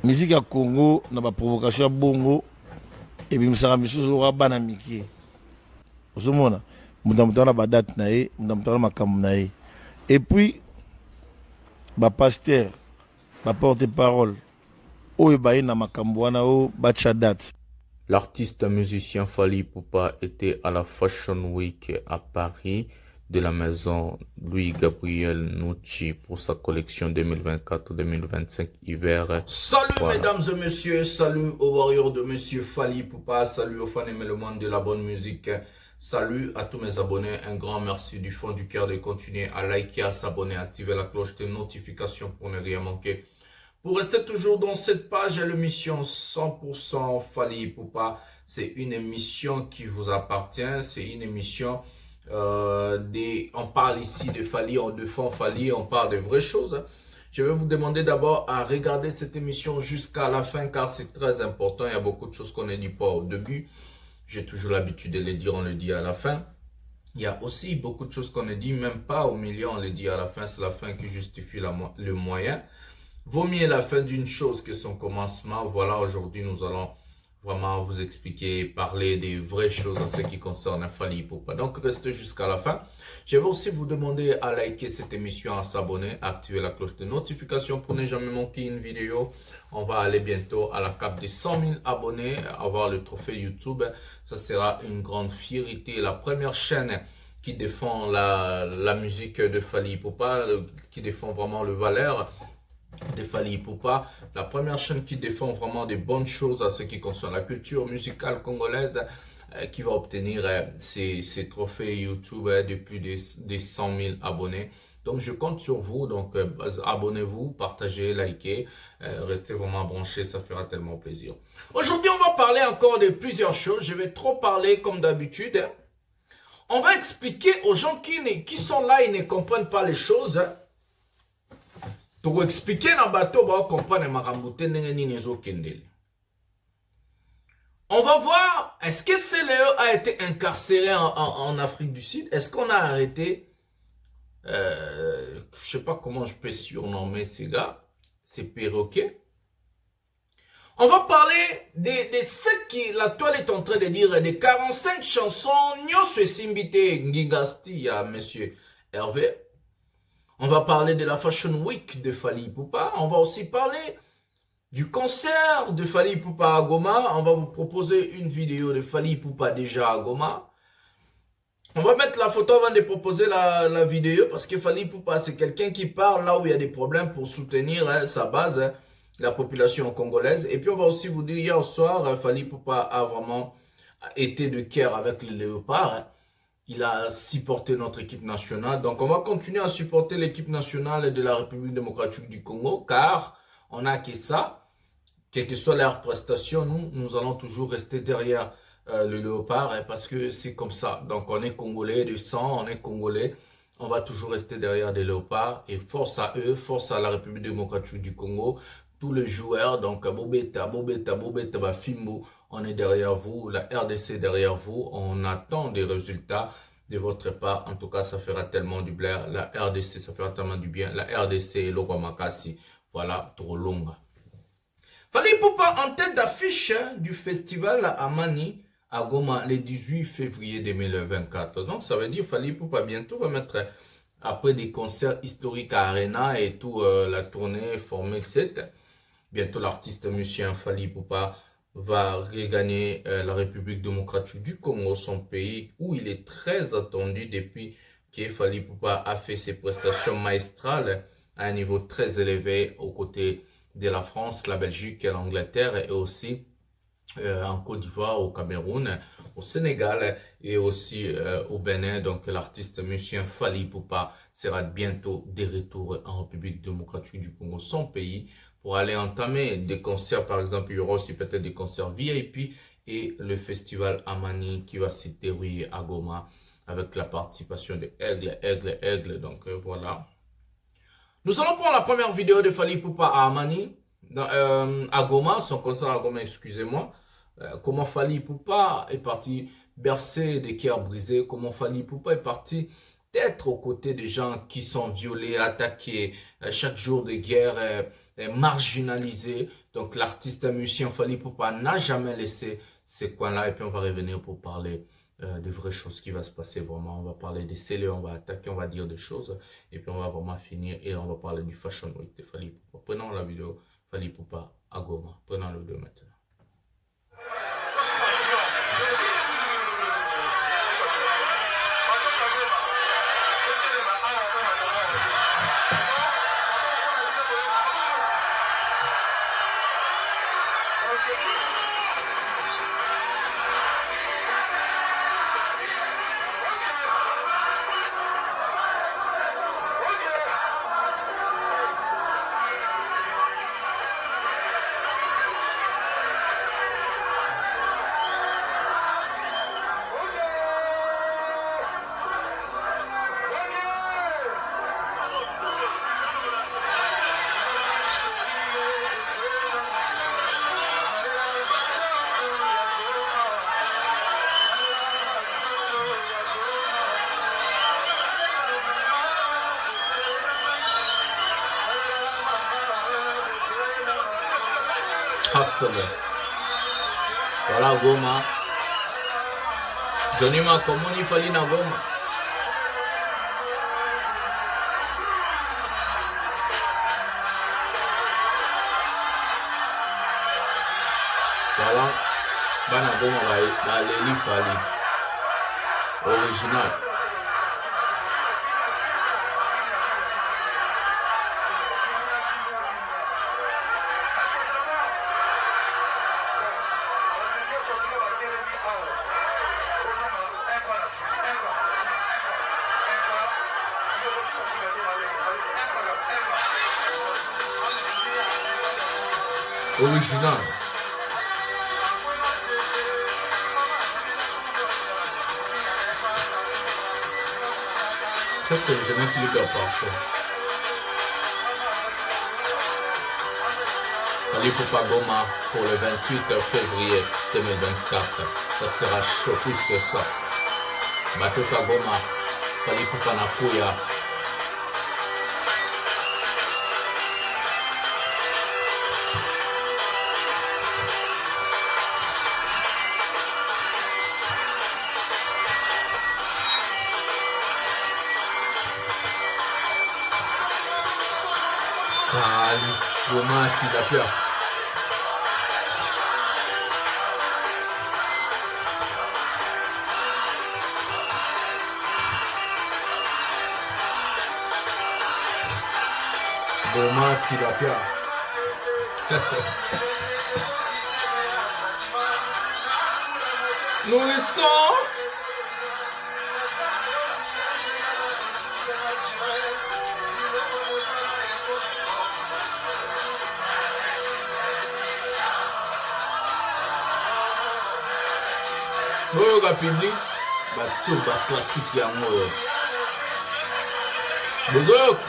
Musique à Congo na ba provocation ya bongo ebimisaka misusu loka bana mike ozomona mutu na badate na ye mutu na makambo na ye et puis bapaster baporte parole oyo baye na makambo wana oyo batya date. L'artiste musicien Fally Ipupa était à la Fashion Week à Paris de la maison Louis Gabriel Nucci pour sa collection 2024-2025 hiver. Salut mesdames et messieurs, salut aux warriors de monsieur Fally Ipupa, salut aux fans et mélomanes de la bonne musique, salut à tous mes abonnés, un grand merci du fond du cœur de continuer à liker, à s'abonner, à activer la cloche de notification pour ne rien manquer. Pour rester toujours dans cette page, l'émission 100% Fally Ipupa, c'est une émission qui vous appartient, c'est une émission... on parle ici de Fally, on défend Fally, on parle de vraies choses. Je vais vous demander d'abord à regarder cette émission jusqu'à la fin car c'est très important. Il y a beaucoup de choses qu'on ne dit pas au début. J'ai toujours l'habitude de les dire, on le dit à la fin. Il y a aussi beaucoup de choses qu'on ne dit même pas au milieu, on le dit à la fin. C'est la fin qui justifie le moyen. Vaut mieux la fin d'une chose que son commencement. Voilà, aujourd'hui nous allons vraiment vous expliquer, parler des vraies choses en ce qui concerne Fally Ipupa. Donc, restez jusqu'à la fin. Je vais aussi vous demander à liker cette émission, à s'abonner, à activer la cloche de notification pour ne jamais manquer une vidéo. On va aller bientôt à la cape des 100 000 abonnés, avoir le trophée YouTube. Ça sera une grande fierté. La première chaîne qui défend la musique de Fally Ipupa, qui défend vraiment le valeur de Fally Ipupa, la première chaîne qui défend vraiment des bonnes choses à ce qui concerne la culture musicale congolaise, qui va obtenir ces trophées YouTube de plus de 100 000 abonnés. Donc je compte sur vous, donc abonnez-vous, partagez, likez, restez vraiment branchés, ça fera tellement plaisir. Aujourd'hui on va parler encore de plusieurs choses, je vais trop parler comme d'habitude. On va expliquer aux gens qui sont là et ne comprennent pas les choses. Pour expliquer na bateau, comprendre makamboute nini ezokendele. On va voir, est-ce que CLE a été incarcéré en Afrique du Sud? Est-ce qu'on a arrêté, je sais pas comment je peux surnommer ces gars, ces perroquets. On va parler de ce que la toile est en train de dire, des 45 chansons, Nyos Simbite Ngingasti à monsieur Hervé. On va parler de la Fashion Week de Fally Ipupa. On va aussi parler du concert de Fally Ipupa à Goma. On va vous proposer une vidéo de Fally Ipupa déjà à Goma. On va mettre la photo avant de proposer la vidéo parce que Fally Ipupa, c'est quelqu'un qui parle là où il y a des problèmes pour soutenir sa base, la population congolaise. Et puis on va aussi vous dire, hier soir, Fally Ipupa a vraiment été de cœur avec les léopards. Il a supporté notre équipe nationale. Donc, on va continuer à supporter l'équipe nationale de la République démocratique du Congo, car on n'a que ça. Quelle que soit leur prestation, nous allons toujours rester derrière le léopard, parce que c'est comme ça. Donc, on est Congolais de sang, on est Congolais. On va toujours rester derrière les léopards. Et force à eux, force à la République démocratique du Congo. Tous les joueurs, donc Bobeta, Bafimbo, on est derrière vous, la RDC derrière vous, on attend des résultats de votre part. En tout cas, ça fera tellement du bien. La RDC, ça fera tellement du bien. La RDC et Lokwa Makasi, voilà, trop longue. Fally Ipupa en tête d'affiche du festival Amani à Goma le 18 février 2024. Donc, ça veut dire Fally Ipupa bientôt va mettre, après des concerts historiques à Arena et tout, la tournée Formule 7. Bientôt, l'artiste musicien Fally Ipupa va regagner la République démocratique du Congo, son pays où il est très attendu depuis que Fally Ipupa a fait ses prestations maestrales à un niveau très élevé aux côtés de la France, la Belgique et l'Angleterre et aussi en Côte d'Ivoire, au Cameroun, au Sénégal et aussi au Bénin. Donc l'artiste musicien Fally Ipupa sera bientôt de retour en République démocratique du Congo, son pays, pour aller entamer des concerts. Par exemple, il y aura aussi peut-être des concerts VIP et le festival Amani qui va se dérouler à Goma avec la participation de Aigle. Donc voilà. Nous allons prendre la première vidéo de Fally Ipupa à Amani, à Goma, son concert à Goma, excusez-moi. Comment Fally Ipupa est parti bercer des cœurs brisés, comment Fally Ipupa est parti d'être aux côtés des gens qui sont violés, attaqués, chaque jour de guerre, marginalisés. Donc l'artiste et musicien Fally Ipupa n'a jamais laissé ces coins-là. Et puis on va revenir pour parler de vraies choses qui va se passer vraiment. On va parler des scellés, on va attaquer, on va dire des choses. Et puis on va vraiment finir et on va parler du Fashion Week de Fally Ipupa. Prenons la vidéo Fally Ipupa à Goma. Prenons la vidéo maintenant. Hustler. Voilà Goma. Johnny Ma, comment il fallait na Goma? Voilà. Bana Goma va Leli Fally. Original. Original. Ça c'est le jeune clip de parcours. Fally Ipupa Goma pour le 28 février 2024. Ça sera chaud plus que ça. Batoka Goma, Fally Ipupa Nakuya. Fally Goma Tilapia. Goma Tilapia. Nourrisson. Oyo ka public batio ba classique ya moyo. Bozok.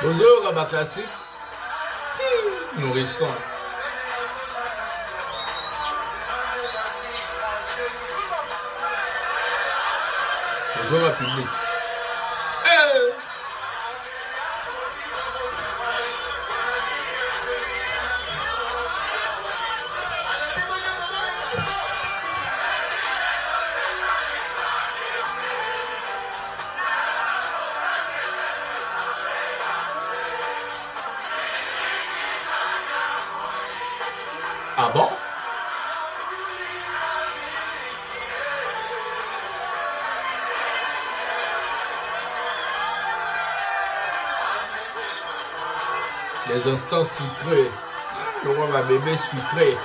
Bozok ba classique. Nourrisson. Bonjour à public. Ah bon? Les instants sucrés. Le roi va bébé sucré.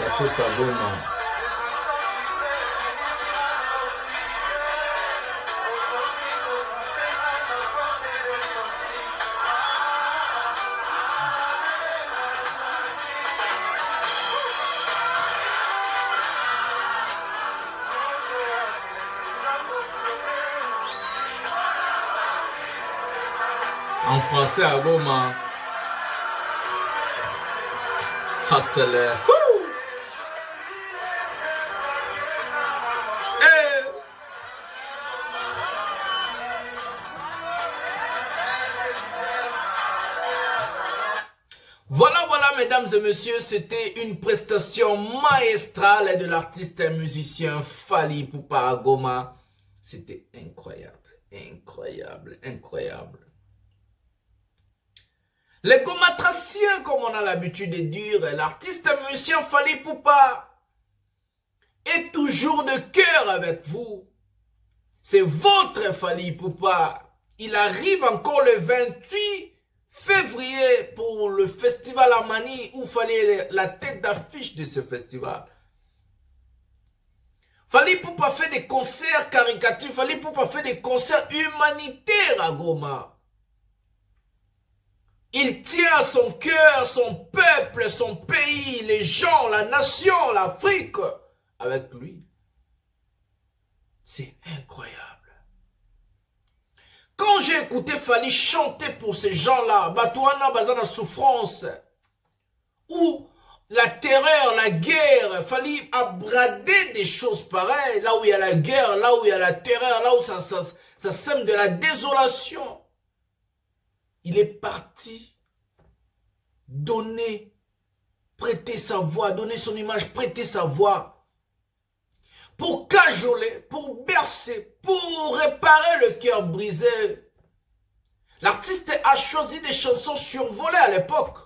La Tota Goma. En français à Goma. Hustler. Voilà, mesdames et messieurs, c'était une prestation maestrale de l'artiste et musicien Fally Ipupa Goma. C'était incroyable, incroyable, incroyable. Les gomatraciens, comme on a l'habitude de dire, l'artiste et musicien Fally Ipupa est toujours de cœur avec vous. C'est votre Fally Ipupa. Il arrive encore le 28 février pour le festival Amani où fallait la tête d'affiche de ce festival. Fally Ipupa fait des concerts caricatures, Fally Ipupa fait des concerts humanitaires à Goma. Il tient à son cœur, son peuple, son pays, les gens, la nation, l'Afrique avec lui. C'est incroyable. Quand j'ai écouté Fally chanter pour ces gens-là, Batouana Bazana souffrance, où la terreur, la guerre, Fally a bradé des choses pareilles, là où il y a la guerre, là où il y a la terreur, là où ça sème de la désolation. Il est parti donner, prêter sa voix, donner son image, prêter sa voix. Pour cajoler, pour bercer, pour réparer le cœur brisé. L'artiste a choisi des chansons survolées à l'époque.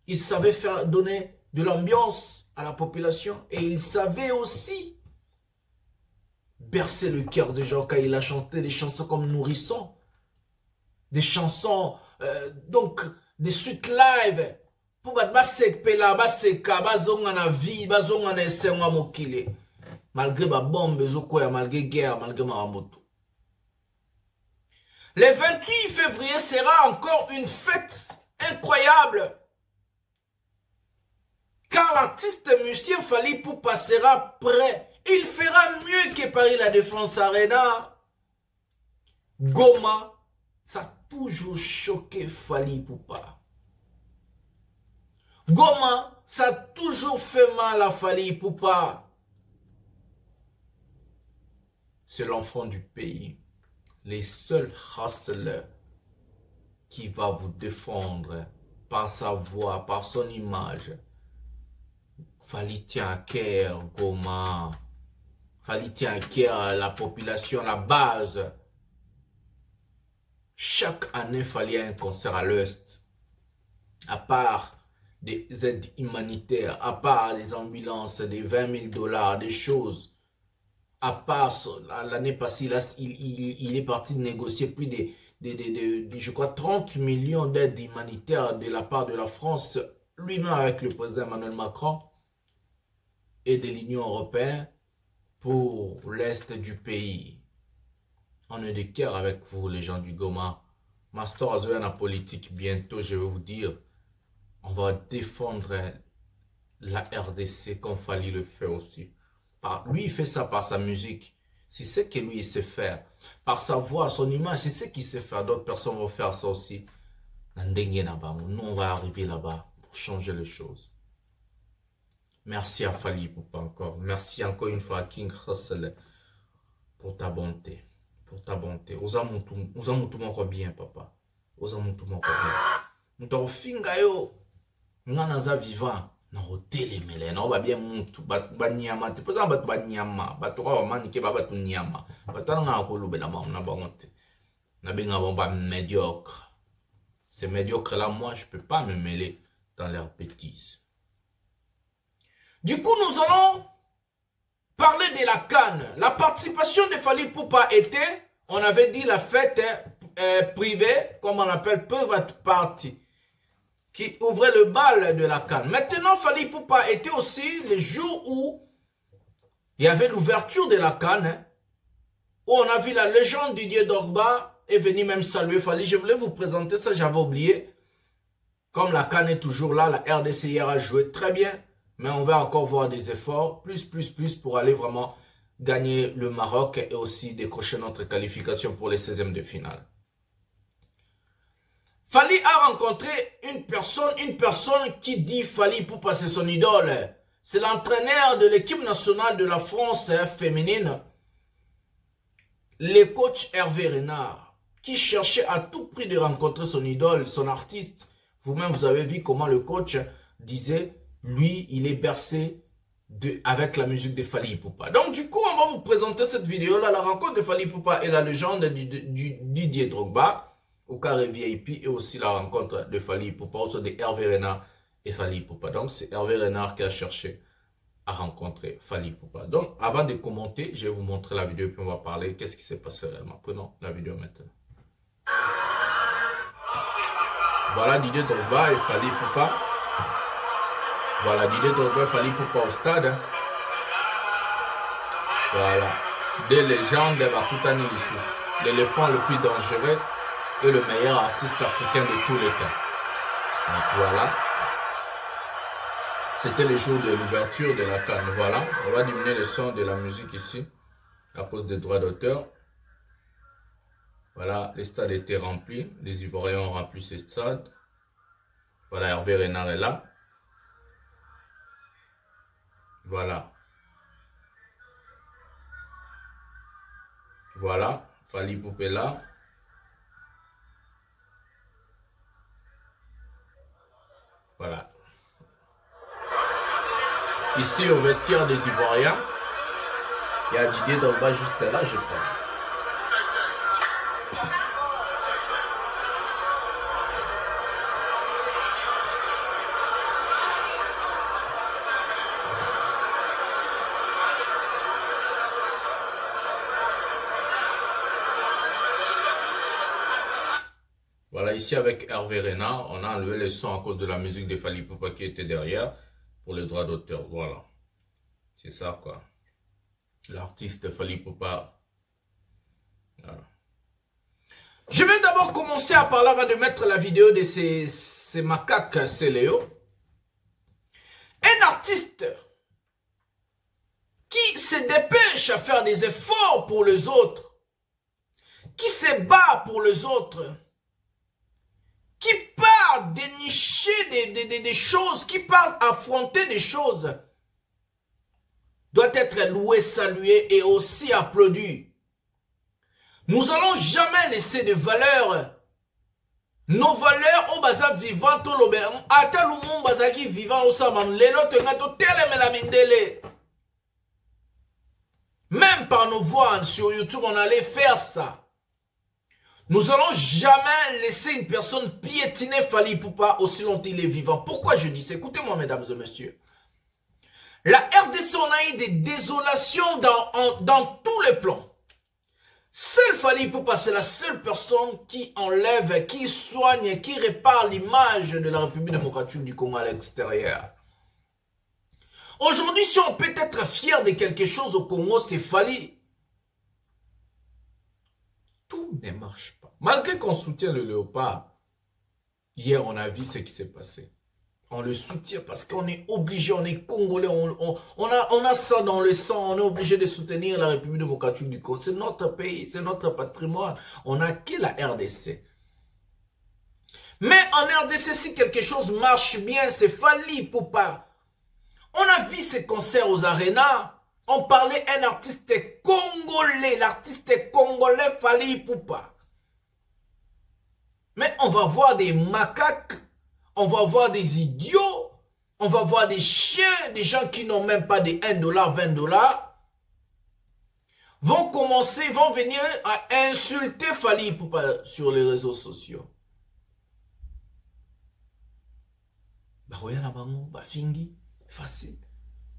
Il savait faire donner de l'ambiance à la population et il savait aussi bercer le cœur des gens quand il a chanté des chansons comme Nourrisson. Des chansons, donc des suites live. Pour basekpela, baseka, bazongana vie, bazongana esenga mokile. Malgré ma bombe, malgré guerre, malgré ma moto. Le 28 février sera encore une fête incroyable. Car l'artiste musicien Fally Ipupa sera prêt. Il fera mieux que Paris La Défense Arena. Goma, ça a toujours choqué Fally Ipupa. Goma, ça a toujours fait mal à Fally Ipupa. C'est l'enfant du pays, les seuls hustlers qui va vous défendre par sa voix, par son image. Fally tient à cœur Goma, Fally tient à cœur la population, la base. Chaque année, Fally a un concert à l'Est. À part des aides humanitaires, à part des ambulances, des 20 000 $, des choses. À part l'année passée, il est parti de négocier plus de, je crois, 30 millions d'aides humanitaires de la part de la France, lui-même avec le président Emmanuel Macron et de l'Union européenne pour l'Est du pays. On est de cœur avec vous, les gens du Goma. Master Azoyan en politique, bientôt, je vais vous dire, on va défendre la RDC comme Fally le fait aussi. Lui, il fait ça par sa musique. C'est ce que lui, il sait faire. Par sa voix, son image, c'est ce qu'il sait faire. D'autres personnes vont faire ça aussi. Nous, on va arriver là-bas pour changer les choses. Merci à Fally Ipupa encore. Merci encore une fois à King Hustle pour ta bonté. Pour ta bonté. Ozamutu moko bien, papa. Ozamutu moko bien. Nous finga yo. Nanaza vivant. Na hoteli mele na ba bien muntu ba nyama te poza ba nyama ba to ba mani ke ba tu nyama ba tana na ko lubela ba na ba monte na benga ba médiocre. Ces médiocres là, moi je peux pas me mêler dans leurs bêtises. Du coup, nous allons parler de la CAN. La participation de Fally Ipupa était, on avait dit la fête privée, comme on appelle private party, qui ouvrait le bal de la CAN. Maintenant, Fally Ipupa était aussi le jour où il y avait l'ouverture de la CAN, où on a vu la légende Didier Drogba est venu même saluer Fally. Je voulais vous présenter ça, j'avais oublié. Comme la CAN est toujours là, la RDC hier a joué très bien, mais on va encore voir des efforts, plus pour aller vraiment gagner le Maroc et aussi décrocher notre qualification pour les 16e de finale. Fally a rencontré une personne qui dit Fally Ipupa, c'est son idole. C'est l'entraîneur de l'équipe nationale de la France féminine, le coach Hervé Renard, qui cherchait à tout prix de rencontrer son idole, son artiste. Vous-même, vous avez vu comment le coach disait, lui, il est bercé avec la musique de Fally Ipupa. Donc, du coup, on va vous présenter cette vidéo-là, la rencontre de Fally Ipupa et la légende du Didier Drogba, au carré VIP, et aussi la rencontre de Fally Ipupa, aussi de Hervé Renard et Fally Ipupa. Donc, c'est Hervé Renard qui a cherché à rencontrer Fally Ipupa. Donc, avant de commenter, je vais vous montrer la vidéo, puis on va parler qu'est-ce qui s'est passé réellement. Prenons la vidéo maintenant. Voilà Didier Drogba et Fally Ipupa. Voilà Didier Drogba et Fally Ipupa au stade. Voilà. Des légendes de Bakutani Lissous. L'éléphant le plus dangereux et le meilleur artiste africain de tous les temps. Donc voilà. C'était le jour de l'ouverture de la CAN. Voilà. On va diminuer le son de la musique ici à cause des droits d'auteur. Voilà. Le stade était rempli. Les Ivoiriens ont rempli ce stade. Voilà. Hervé Renard est là. Voilà. Voilà. Fally Ipupa est là. Voilà. Ici au vestiaire des Ivoiriens, il y a Didier Drogba juste là, je crois. Voilà, ici avec Hervé Renard, on a enlevé le son à cause de la musique de Fally Ipupa qui était derrière pour les droits d'auteur. Voilà, c'est ça quoi. L'artiste Fally Ipupa. Voilà. Je vais d'abord commencer à parler avant de mettre la vidéo de ces macaques, c'est Léo. Un artiste qui se dépêche à faire des efforts pour les autres, qui se bat pour les autres, qui part dénicher des choses, qui part affronter des choses, doit être loué, salué et aussi applaudi. Nous allons jamais laisser de valeurs, nos valeurs au baza vivant, tout le monde, ata lumum baza qui vivant au samam, lelo tenga to tele la mindele. Même par nos voix sur YouTube, on allait faire ça. Nous allons jamais laisser une personne piétiner Fally Ipupa aussi longtemps qu'il est vivant. Pourquoi je dis ça? Écoutez-moi, mesdames et messieurs. La RDC, on a eu des désolations dans tous les plans. Seul Fally Ipupa, c'est la seule personne qui enlève, qui soigne, qui répare l'image de la République démocratique du Congo à l'extérieur. Aujourd'hui, si on peut être fier de quelque chose au Congo, c'est Fally. Tout ne marche pas. Malgré qu'on soutient le léopard, hier on a vu ce qui s'est passé. On le soutient parce qu'on est obligé, on est congolais, on a ça dans le sang, on est obligé de soutenir la République démocratique du Congo. C'est notre pays, c'est notre patrimoine. On a que la RDC. Mais en RDC, si quelque chose marche bien, c'est Fally Ipupa. On a vu ces concerts aux arénas. On parlait d'un artiste congolais, l'artiste congolais Fally Ipupa. Mais on va voir des macaques, on va voir des idiots, on va voir des chiens, des gens qui n'ont même pas des 1 $, 20 $, vont commencer, vont venir à insulter Fally Ipupa sur les réseaux sociaux. Bah, fingi, facile.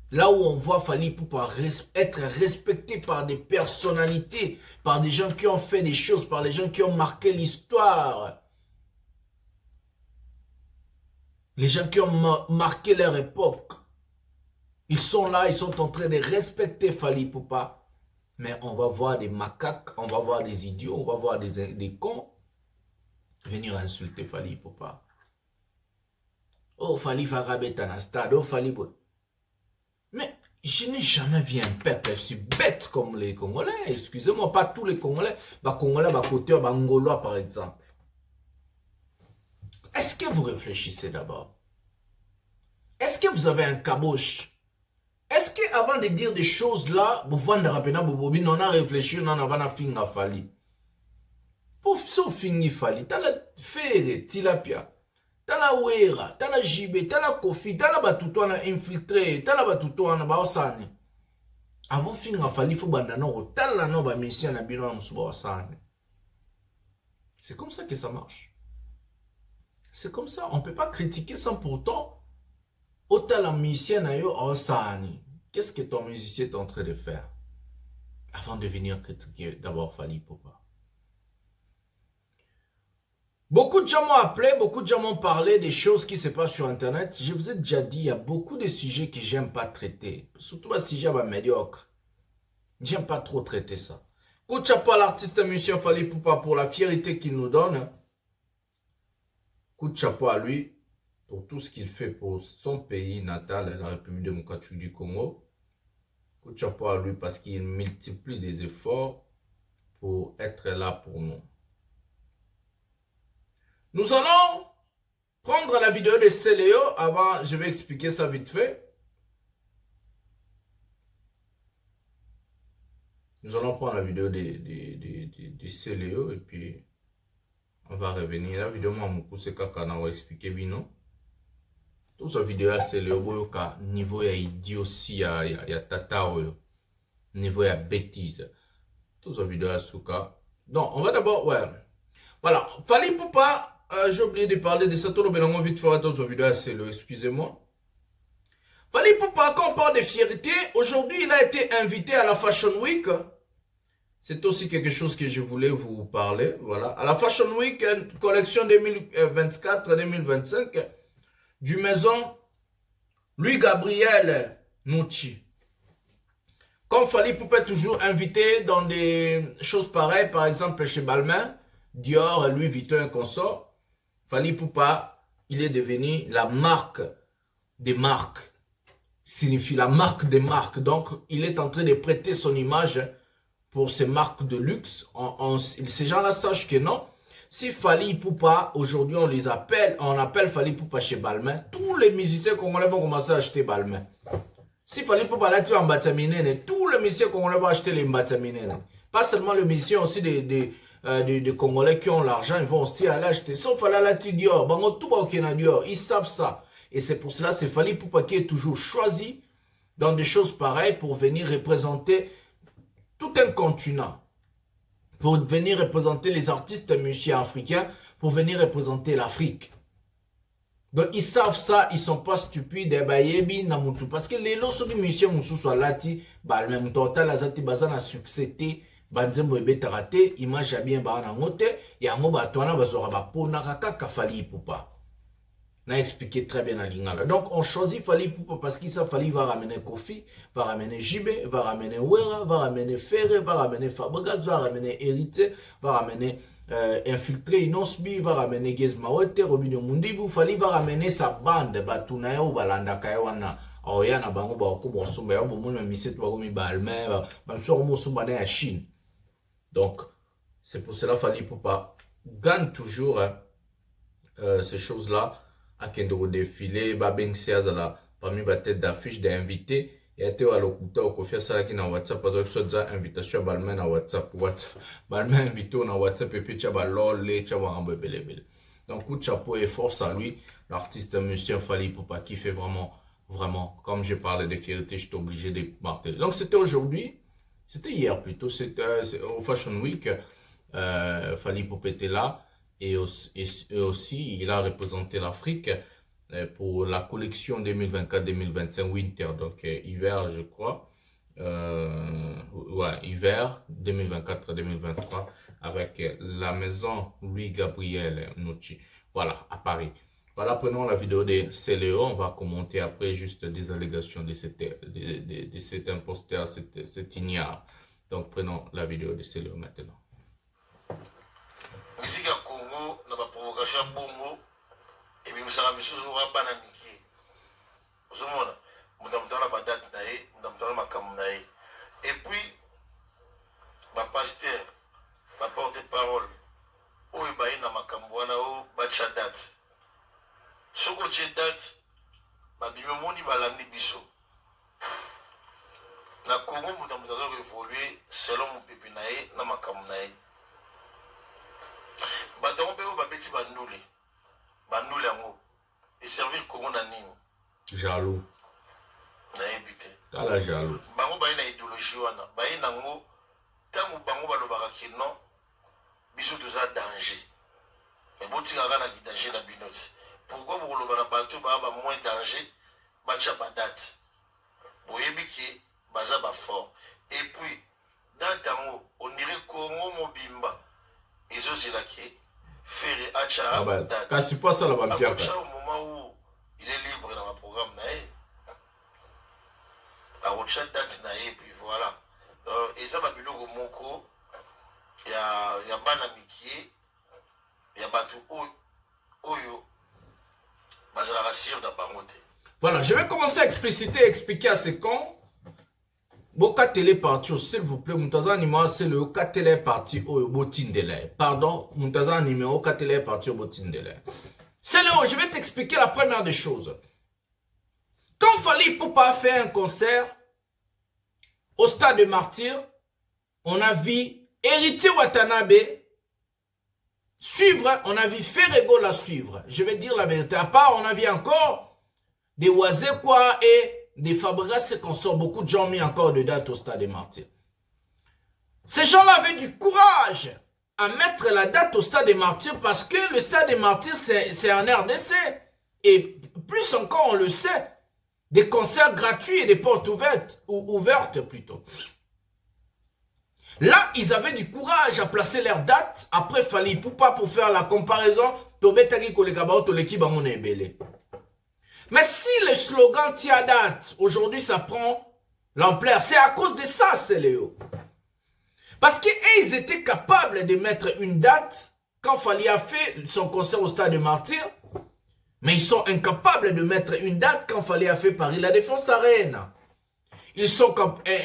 Là où on voit Fally Ipupa être respecté par des personnalités, par des gens qui ont fait des choses, par des gens qui ont marqué l'histoire. Les gens qui ont marqué leur époque. Ils sont là, ils sont en train de respecter Fally Ipupa. Mais on va voir des macaques, on va voir des idiots, on va voir des cons venir insulter Fally Ipupa. Oh, Fally va rabattre un stade, oh, Fally... Mais je n'ai jamais vu un peuple aussi bête comme les Congolais. Excusez-moi, pas tous les Congolais. Les Congolais, les Côteurs, les Angolois par exemple. est-ce que vous réfléchissez d'abord? Est-ce que vous avez un caboche? Est-ce que avant de dire des choses là, vous vendez rapidement bobobi, on a réfléchi, on a va finir fali. Pour so finir fali, t'as la fere tilapia, t'as la wera, t'as la jibé, t'as la kofi, t'as la batutouana infiltré, t'as la batutouana baosani. Avant finir fali, il faut bandano, t'as la noba mission na bino msuba osani. C'est comme ça que ça marche. C'est comme ça, on ne peut pas critiquer sans pourtant. Autant la musicien a eu Osani. Qu'est-ce que ton musicien est en train de faire? Avant de venir critiquer, d'abord Fally Ipupa. Beaucoup de gens m'ont appelé, beaucoup de gens m'ont parlé des choses qui se passent sur Internet. Je vous ai déjà dit, il y a beaucoup de sujets que j'aime pas traiter. Surtout les sujets médiocres. J'aime pas trop traiter ça. Coup de chapeau à l'artiste musicien Fally Ipupa pour la fierté qu'il nous donne. Coup de chapeau à lui pour tout ce qu'il fait pour son pays natal, la République démocratique du Congo. Coup de chapeau à lui parce qu'il multiplie des efforts pour être là pour nous. Nous allons prendre la vidéo de Céléo. Avant, je vais expliquer ça vite fait. Nous allons prendre la vidéo de Céléo et puis on va revenir. La vidéo, moi, c'est Kakana va expliquer Bino. Toute sa vidéo à Céléo, boyoka niveau ya idiotie ya tata oyo. Niveau ya bêtise. Toute sa vidéo à Souka. Donc, on va d'abord, ouais. Voilà. Fally Ipupa, j'ai oublié de parler de ça. Tout le monde vite faire dans sa vidéo à Céléo, excusez-moi. Fally Ipupa, quand on parle de fierté, aujourd'hui, il a été invité à la Fashion Week. C'est aussi quelque chose que je voulais vous parler. Voilà. À la Fashion Week, collection 2024-2025. Du maison Louis Gabriel Nucci. Comme Fally Ipupa est toujours invité dans des choses pareilles, par exemple chez Balmain, Dior, Louis Vuitton et consort, Fally Ipupa, il est devenu la marque des marques. Signifie la marque des marques. Donc, il est en train de prêter son image pour ces marques de luxe. Ces gens-là sachent que non. Si Fally Ipupa, aujourd'hui on les appelle, on appelle Fally Ipupa chez Balmain, tous les musiciens congolais vont commencer à acheter Balmain. Si Fally Ipupa là tu es en Mbataminene, tous les musiciens congolais vont acheter les Mbataminene. Pas seulement les musiciens, aussi des Congolais qui ont l'argent, ils vont aussi aller acheter. Sauf là tu Dior, bango tout va au Dior, ils savent ça. Et c'est pour cela, c'est Fally Ipupa qui est toujours choisi dans des choses pareilles pour venir représenter tout un continent. Pour venir représenter les artistes musiciens africains, pour venir représenter l'Afrique. Donc ils savent ça, ils ne sont pas stupides, parce que les lots de musiciens sont là, même total, azati bazana succédé, banzembo ebetarate, image bien banangote, yango batwana bazora bapona kaka Fally Ipupa. On a expliqué très bien à Lingala. Donc, on choisit Fally Ipupa parce qu'il sait Fally va ramener Kofi, va ramener Jibé, va ramener Wera, va ramener Ferre, va ramener Fabregas, va ramener Hérité, va ramener Infiltré Inosbi, va ramener Gizmawete, Robinho Mundibu. Fally va ramener sa bande, Batuna ou Balanda Kayawana. Oyana Bango Bako Mosumba, Yabumuna Miset Bagomi Balmer, Bamsor Mosumba à Chine. Donc, c'est pour cela Fally Ipupa gagne toujours ces choses-là. À Kendo défilé, Babeng Seazala, parmi la tête d'affiche d'invités, et à Théo Alokuta, au Kofi Salaki na WhatsApp, parce que ça invitation à Balmain na WhatsApp, Balmain invité na WhatsApp, et puis Tchaba Lolé, Tchaba Rambo Belebele. Donc, coup de chapeau et force à lui, l'artiste musicien Fally Ipupa, qui fait vraiment, comme je parlais de fierté, je suis obligé de marquer. Donc, c'était aujourd'hui, c'était hier plutôt, c'était au Fashion Week, Fally Ipupa était là. Et aussi, il a représenté l'Afrique pour la collection 2024-2025 Winter, donc hiver, je crois. Ouais, hiver 2024-2023 avec la maison Louis Gabriel Nucci. Voilà, à Paris. Voilà, prenons la vidéo de Céléo. On va commenter après juste des allégations de cet imposteur, cet ignare. Donc, prenons la vidéo de Céléo maintenant. Musique à Congo, na ba provocation bongo, et puis musaka misusu wa bana miki. Ozomona, mudamutana ba date na ye, mudamutana makamu na ye. Et puis ba pasteur, ba porte-parole, oyo ba na makambu wana o ba date. Soko tie date, babimi moni balandi biso. Na Congo, nous avons évolué selon mon pépé nae, na makamu nae. Batango pe ba beti bandule. Bandule yango. Et servir Congo na nini? Jaloux. Na ebité. Kala jaloux. Bango ba na idéologie wana. Ba nango tango bango balobaka ki non. Biso toza danger. Mais boti kaka na danger na binoti. Pourquoi vous lobana bato ba moins danger? Bacha ba date. Boyebi ki baza ba fort. Et puis dans tango on dirait Congo mobimba. Ils ont dit que faire Acha date. Quand c'est pas ça la Au vampire. moment où il est libre dans le programme nae. A Ocha date nae puis voilà. Et ça va biloko moko. Il y a bana mikie. Il y a batu oyo. Bazala rassure dans bangote. Voilà, je vais commencer à expliquer à ces cons. Boka télé parti, s'il vous plaît, Moutaza numéro c'est le Oka télé parti au Botindele. Pardon, Moutaza numéro Oka télé parti au Botindele. C'est le je vais t'expliquer la première des choses. Quand Fally Ipupa faire un concert au stade de Martyr, on a vu Héritier Watanabe suivre, on a vu Ferrego la suivre. Je vais dire la vérité. À part, on a vu encore des Wazekwa et des Fabregas qu'on sort beaucoup de gens mis encore de date au stade des Martyrs. Ces gens-là avaient du courage à mettre la date au stade des Martyrs parce que le stade des Martyrs c'est en RDC. Et plus encore on le sait, des concerts gratuits et des portes ouvertes plutôt. Là, ils avaient du courage à placer leur date. Après, Fally Ipupa pour faire la comparaison. Tobetagi Kolekabao Toleki Bangon Ebele. Mais si le slogan tient date, aujourd'hui ça prend l'ampleur, c'est à cause de ça, c'est Léo. Parce qu'ils étaient capables de mettre une date quand Fally a fait son concert au stade de Martyr, mais ils sont incapables de mettre une date quand Fally a fait Paris La Défense Arena. Ils sont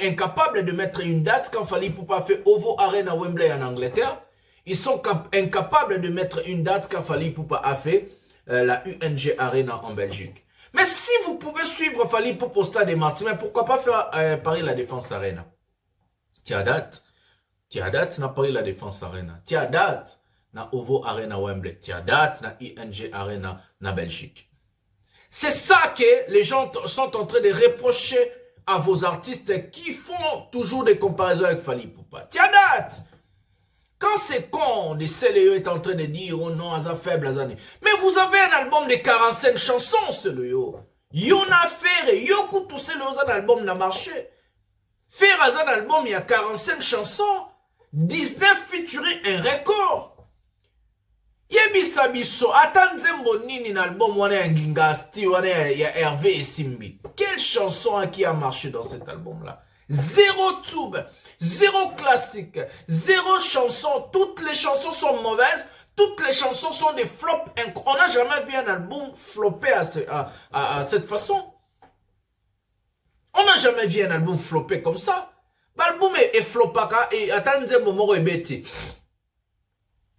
incapables de mettre une date quand Fally Ipupa fait OVO Arena Wembley en Angleterre. Ils sont incapables de mettre une date quand Fally Ipupa a fait la UNG Arena en Belgique. Mais si vous pouvez suivre Fally Ipupa au stade des Martyrs, mais pourquoi pas faire Paris La Défense Arena? Tia date na Paris La Défense Arena. Tia date na OVO Arena Wembley. Tia date na ING Arena na Belgique. C'est ça que les gens sont en train de reprocher à vos artistes qui font toujours des comparaisons avec Fally Ipupa. Tia date! Quand c'est con, le CLE est en train de dire, oh non, à faible, à années. Mais vous avez un album de 45 chansons, CLE. Y'en a fait, y'en tout CLE, un album n'a marché. Faire un album, il y a 45 chansons, 19 featuring un record. Yebisa biso, atanzembo nini n'album, on est un Gingasti, on est Hervé et Simbi. Quelle chanson qui a marché dans cet album-là? Zéro tube. Zéro classique, zéro chanson, toutes les chansons sont mauvaises, toutes les chansons sont des flops. On n'a jamais vu un album flopper à cette façon. On n'a jamais vu un album flopper comme ça. L'album est flopaka et attendez Momo Rebeti.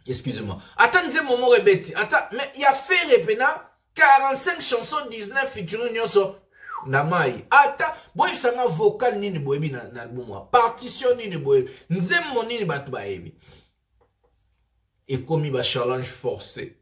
Excusez-moi. Attendez Momo Rebeti. Mais il y a fait Repena 45 chansons, 19 featuring Nyoso. Namai ata boy sanga vocal nini boyebi na album partition nini boyebi nzemmo nini batu bayebi et comme ba challenge forcé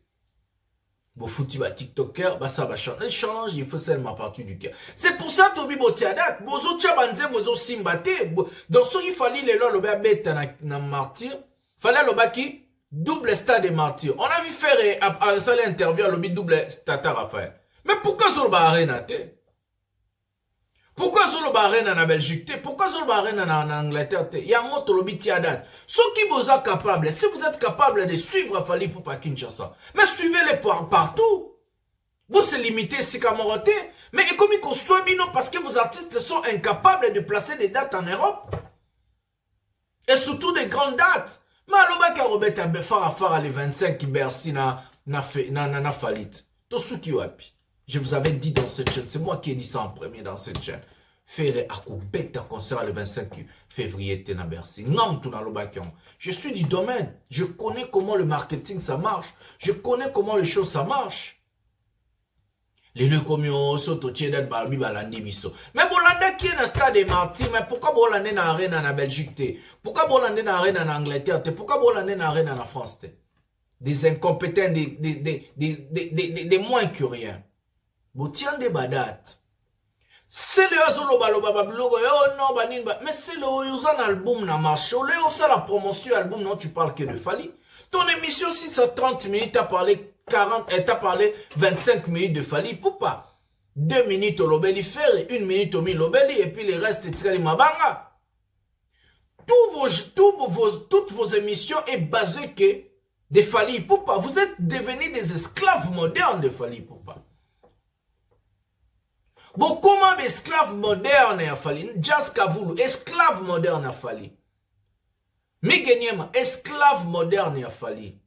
bo fouti ba tiktoker ba ça ba challenge il faut seulement partir du cœur. C'est pour ça Tobi Botiadat bozo tia banzemmo zo simbate dans ce il fallait les lo ba beta na Martyr fallait lo baki double stade de Martyr. On a vu faire à ça l'interview à lobby double Tata Raphaël. Mais pourquoi zo ba arena te? Pourquoi Zolo Arena en Belgique? Pourquoi Zolo Arena en Angleterre? Il y a un autre lobby tiadat. Ceux qui vous êtes capables, si vous êtes capable de suivre Fally Ipupa Kinshasa, mais suivez-les partout. Vous se limitez si Kamoroté, mais comme il soit bino parce que vos artistes sont incapables de placer des dates en Europe. Et surtout des grandes dates. Mais alors, que Robert a Befara les 25 qui Bercy na falit. Tout ce qui wapi. Je vous avais dit dans cette chaîne, c'est moi qui ai dit ça en premier dans cette chaîne. Faire un concert le 25 février à Bercy. Je suis du domaine. Je connais comment le marketing ça marche. Je connais comment les choses ça marche. Les deux communes sont au Tchédat Barbi Balandi Bisso. Mais Bolanda qui est dans le stade des Martyrs, mais pourquoi Bolanda n'a rien en Belgique? Pourquoi Bolanda n'a rien en Angleterre? Pourquoi Bolanda n'a rien en France? Des incompétents, des moins que rien. Botian de Badat. C'est le Azolo Baloba Bablogo, oh non, Banin, mais c'est le Oyuzan album na marché. Le Osa la promotion album, non, tu parles que de Fali. Ton émission 630 minutes, t'as parlé 40, t'as parlé 25 minutes de Fali. Pourquoi? 2 minutes au Lobeli Fer et 1 minute au Lobeli, et puis les restes, Tkali Mabanga. Toutes vos émissions est basées que de Fali Poupa. Vous êtes devenus des esclaves modernes de Fali Poupa. Bon, comment esclaves modernes a Fali? Jazz Kavoulou, esclave moderne a Fali. Migenyema, esclave moderne a Fali.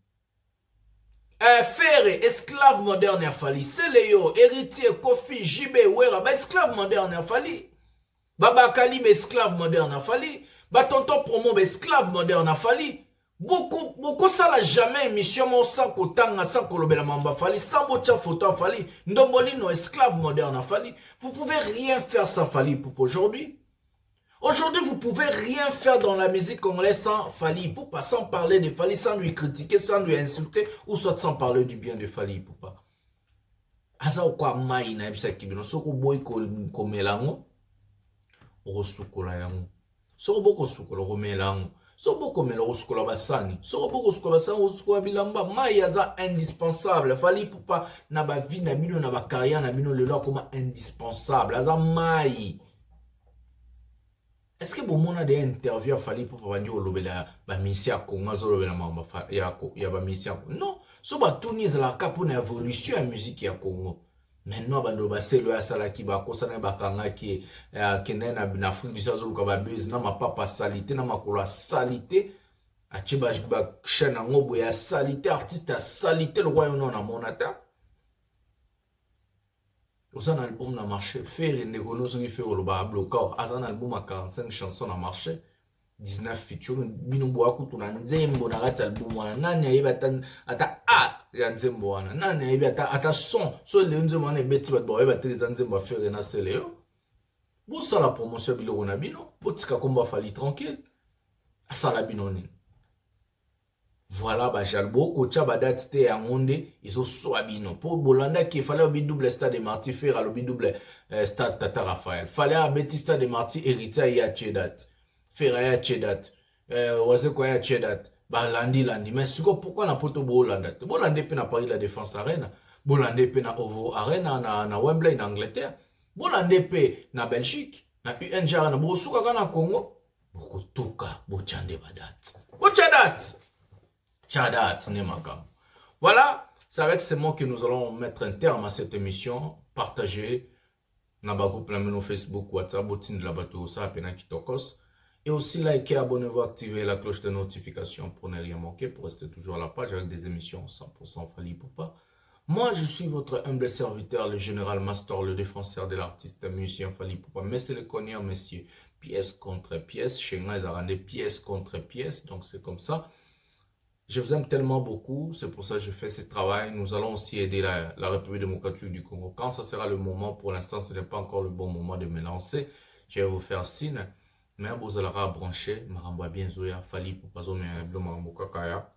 Ferre, esclave moderne a Fali. Seleyo, héritier, Kofi, Jibé, Wera, esclave moderne a Fali. Baba Kalib, esclave moderne a Fali. Tonton Promo, esclave moderne a Fali. Beaucoup ça n'a jamais émission sans kotanga, sans kolobela mamba Fali, sans botia photo a Fali. Ndombolino, esclave moderne a Fali. Vous pouvez rien faire sans Fali pour aujourd'hui. Aujourd'hui, vous pouvez rien faire dans la musique congolaise sans Fali Poupa, sans parler de Fali, sans lui critiquer, sans lui insulter, ou soit sans parler du bien de Fali Poupa. Asa okwa mai na ebisa kibino, soko boy komelango, orosukola yango. Soko boko sukola romelango. Soko boko mela orosukola basani. Soko boko sukola basani, orosukola bilamba. Mai aza indispensable. Fali Poupa na ba vie na bino na ba carrière na bino lelo comme indispensable. Aza mai. Est-ce que vous avez des interviews à Fali pour venir au lobela ba mission Congo zo lobela mamba ya ba mission? Non, so ba tourner la cap pour une évolution en musique ya Congo. Maintenant bando ba selo ya sala ki ba kosana ba kanga ki kenena na Afrique du Sud zo ka ba base na ma papa salité na makolo salité a chiba ba chaîne ngobo ya salité artiste ya salité le royaume na monata. Un album a marché. Faire une négociation qui fait le bas bloqué. Un album à 45 chansons a marché. 19 features. Bino boaku tu na nzembo na gati album wana. Nani ayiba ata ya nzembo wana. Nani ayiba ata son. So le nzembo wana ebeti bat bo ayiba tele nzembo faire na seleo. Bo ça la promotion biloko na bino. Bo tika komba Fali tranquille. Asa la bino ni. Voilà, bah, jalbo, kocha badat te à monde, ils ont soabino. Pour Bolanda qui fallait au double stade de Marty faire au double stade Tata Raphaël. Fallait à Betty stade de Marty héritier ya Chedat. Faire ya Chedat. Oise quoi ya Chedat. Bah, landi. Mais pourquoi n'a pas tout Bolanda? Bolanda pe na Paris la Défense Arena. Bolanda pe na Ovo Arena na Wembley en Angleterre. Bolanda pe na Belgique. Na UNJ na Bosuka na Congo. Bokotoka, bochande badat. Bochadat! Voilà, c'est avec ces mots que nous allons mettre un terme à cette émission. Partagez dans groupe la Facebook, WhatsApp, botine de la bateau, ça Kitokos. Et aussi likez, abonnez-vous, activez la cloche de notification pour ne rien manquer, pour rester toujours à la page avec des émissions 100% Fali Poupa. Moi, je suis votre humble serviteur, le général Mastor, le défenseur de l'artiste musicien Fali Poupa. Mais c'est le connaître, messieurs, pièce contre pièce. Chez moi, ils ont rendu pièce contre pièce, donc c'est comme ça. Je vous aime tellement beaucoup, c'est pour ça que je fais ce travail. Nous allons aussi aider la République démocratique du Congo. Quand ça sera le moment, pour l'instant, ce n'est pas encore le bon moment de me lancer. Je vais vous faire signe. Mais vous allez brancher, Maramba bien Zoya, Fali pour pas zomer un bleu Maramboka Kaya.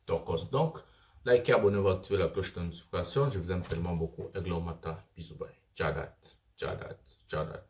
Donc, likez, abonnez-vous, activez la cloche de notification. Je vous aime tellement beaucoup. Eglo Mata, bisous bye. Tchadat, tchadat, tchadat.